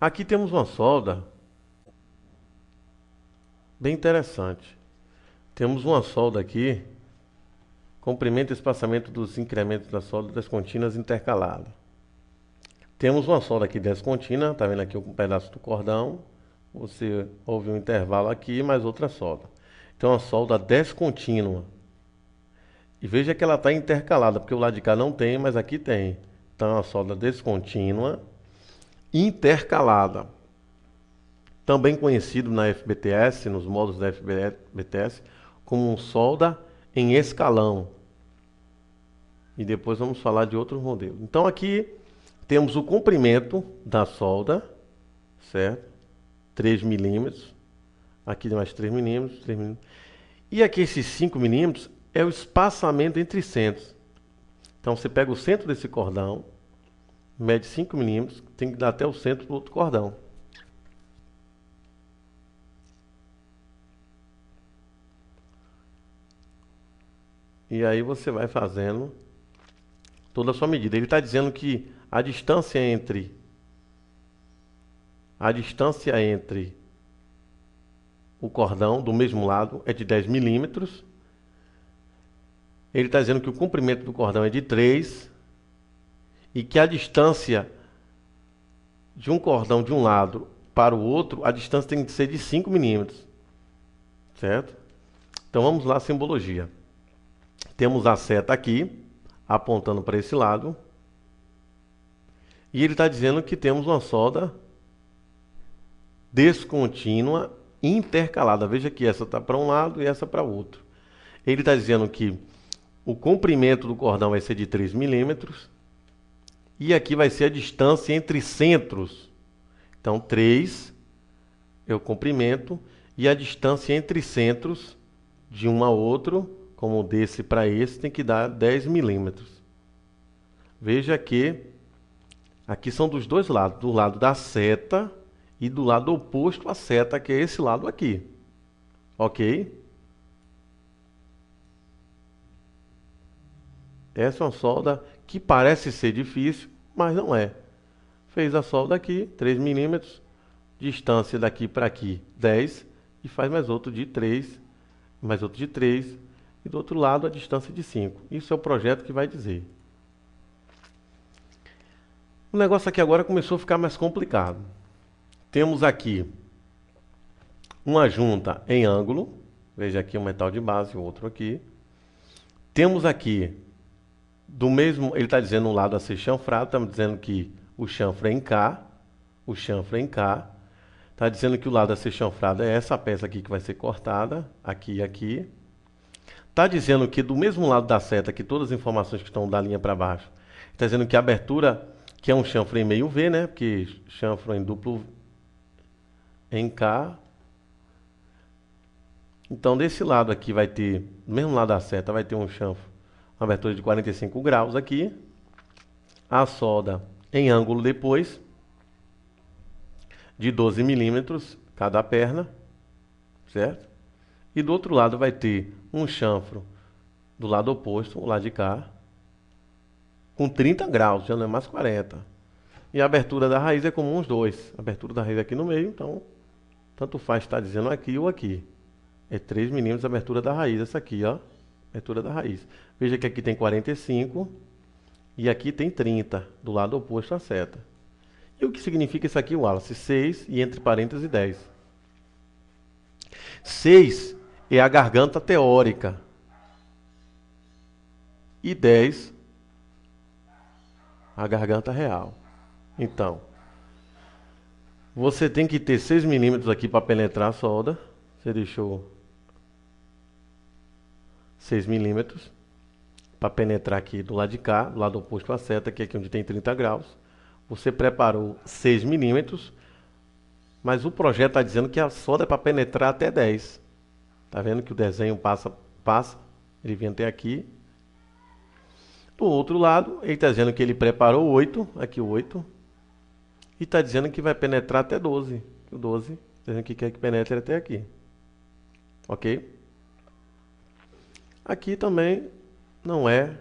Aqui temos uma solda bem interessante. Temos uma solda aqui, comprimento e espaçamento dos incrementos da solda das contínuas intercalada. Temos uma solda aqui descontínua, tá vendo aqui um pedaço do cordão. Você ouve um intervalo aqui, mais outra solda. Então a solda descontínua. E veja que ela está intercalada, porque o lado de cá não tem, mas aqui tem. Então a solda descontínua intercalada. Também conhecido na FBTS, nos módulos da FBTS, como solda em escalão. E depois vamos falar de outros modelos. Então aqui temos o comprimento da solda, certo? 3 milímetros. Aqui mais 3 milímetros, 3 milímetros. E aqui esses 5 milímetros é o espaçamento entre centros. Então você pega o centro desse cordão, mede 5 milímetros, tem que dar até o centro do outro cordão. E aí você vai fazendo toda a sua medida. Ele está dizendo que a distância entre o cordão do mesmo lado é de 10 milímetros. Ele está dizendo que o comprimento do cordão é de 3 e que a distância de um cordão de um lado para o outro, a distância tem que ser de 5 milímetros. Certo? Então vamos lá, simbologia. Temos a seta aqui, apontando para esse lado. E ele está dizendo que temos uma solda descontínua intercalada. Veja que essa está para um lado e essa para o outro. Ele está dizendo que o comprimento do cordão vai ser de 3 milímetros. E aqui vai ser a distância entre centros. Então 3 é o comprimento e a distância entre centros de um a outro, como desse para esse, tem que dar 10 milímetros. Veja que aqui são dos dois lados, do lado da seta e do lado oposto à seta, que é esse lado aqui. Ok? Essa é uma solda que parece ser difícil, mas não é. Fez a solda aqui, 3 milímetros, distância daqui para aqui 10, e faz mais outro de 3, mais outro de 3, e do outro lado a distância de 5. Isso é o projeto que vai dizer. O negócio aqui agora começou a ficar mais complicado. Temos aqui uma junta em ângulo, veja aqui um metal de base, o outro aqui. Temos aqui, do mesmo, ele está dizendo um lado a ser chanfrado, estamos dizendo que o chanfre é em K, o chanfre é em K. Está dizendo que o lado a ser chanfrado é essa peça aqui que vai ser cortada, aqui e aqui. Está dizendo que do mesmo lado da seta, que todas as informações que estão da linha para baixo, está dizendo que a abertura, que é um chanfre em meio V, né? Porque chanfre em duplo em K. Então desse lado aqui vai ter, do mesmo lado da seta, vai ter um chanfre, uma abertura de 45 graus aqui. A solda em ângulo depois, de 12 milímetros cada perna, certo? E do outro lado vai ter um chanfro do lado oposto, o lado de cá, com 30 graus, já não é mais 40. E a abertura da raiz é comum os dois. A abertura da raiz aqui no meio, então, tanto faz estar dizendo aqui ou aqui. É 3 milímetros a abertura da raiz, essa aqui, ó, abertura da raiz. Veja que aqui tem 45 e aqui tem 30, do lado oposto à seta. E o que significa isso aqui, Wallace? 6 e entre parênteses 10. 6 é a garganta teórica. E 10, a garganta real. Então, você tem que ter 6 milímetros aqui para penetrar a solda. Você deixou 6 milímetros para penetrar aqui do lado de cá, do lado oposto à seta, que é aqui onde tem 30 graus. Você preparou 6 milímetros, mas o projeto está dizendo que a solda é para penetrar até 10. Tá vendo que o desenho passa, ele vem até aqui. Do outro lado, ele está dizendo que ele preparou 8, aqui o 8, e está dizendo que vai penetrar até 12. O 12, está dizendo que quer que penetre até aqui. Ok? Aqui também não é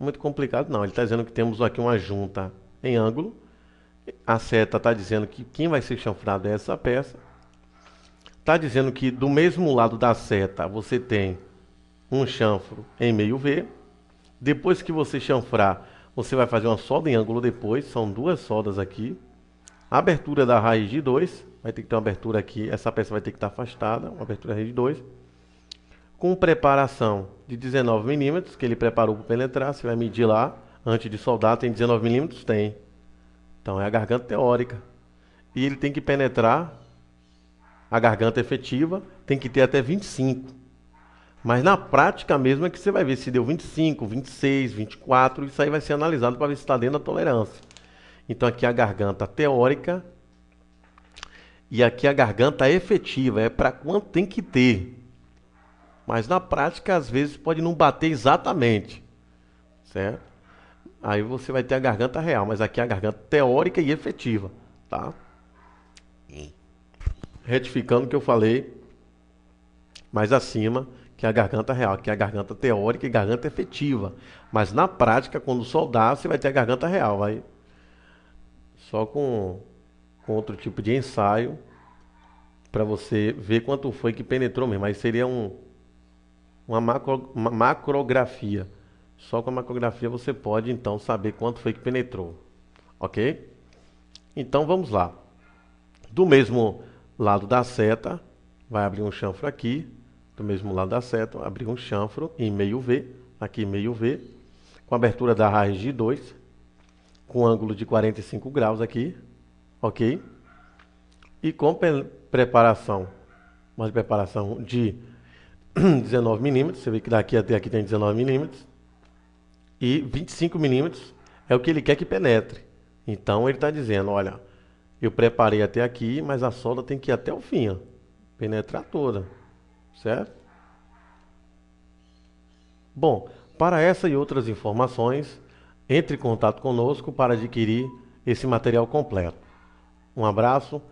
muito complicado, não. Ele está dizendo que temos aqui uma junta em ângulo, A seta está dizendo que quem vai ser chanfrado é essa peça. Está dizendo que do mesmo lado da seta você tem um chanfro em meio V. Depois que você chanfrar, você vai fazer uma solda em ângulo depois. São duas soldas aqui. A abertura da raiz de 2. Vai ter que ter uma abertura aqui. Essa peça vai ter que estar afastada. Uma abertura da raiz de 2. Com preparação de 19 milímetros, que ele preparou para penetrar. Você vai medir lá. Antes de soldar, tem 19 milímetros? Tem. Então é a garganta teórica. E ele tem que penetrar. A garganta efetiva tem que ter até 25. Mas na prática mesmo é que você vai ver se deu 25, 26, 24. Isso aí vai ser analisado para ver se está dentro da tolerância. Então aqui a garganta teórica. E aqui a garganta efetiva. É para quanto tem que ter. Mas na prática às vezes pode não bater exatamente. Certo? Aí você vai ter a garganta real. Mas aqui é a garganta teórica e efetiva. Tá? Retificando o que eu falei mais acima, que é a garganta real, que é a garganta teórica e garganta efetiva. Mas na prática, quando soldar, você vai ter a garganta real. Vai só com outro tipo de ensaio para você ver quanto foi que penetrou mesmo. Aí seria uma macrografia. Só com a macrografia você pode então saber quanto foi que penetrou. Ok? Então vamos lá. Do mesmo lado da seta, vai abrir um chanfro aqui. Do mesmo lado da seta, abrir um chanfro em meio V. Aqui meio V. Com abertura da raiz de 2. Com ângulo de 45 graus aqui. Ok? E com preparação. Uma preparação de 19 milímetros. Você vê que daqui até aqui tem 19 milímetros. E 25 milímetros é o que ele quer que penetre. Então ele está dizendo, olha, eu preparei até aqui, mas a solda tem que ir até o fim, ó, penetrar toda, certo? Bom, para essa e outras informações, entre em contato conosco para adquirir esse material completo. Um abraço.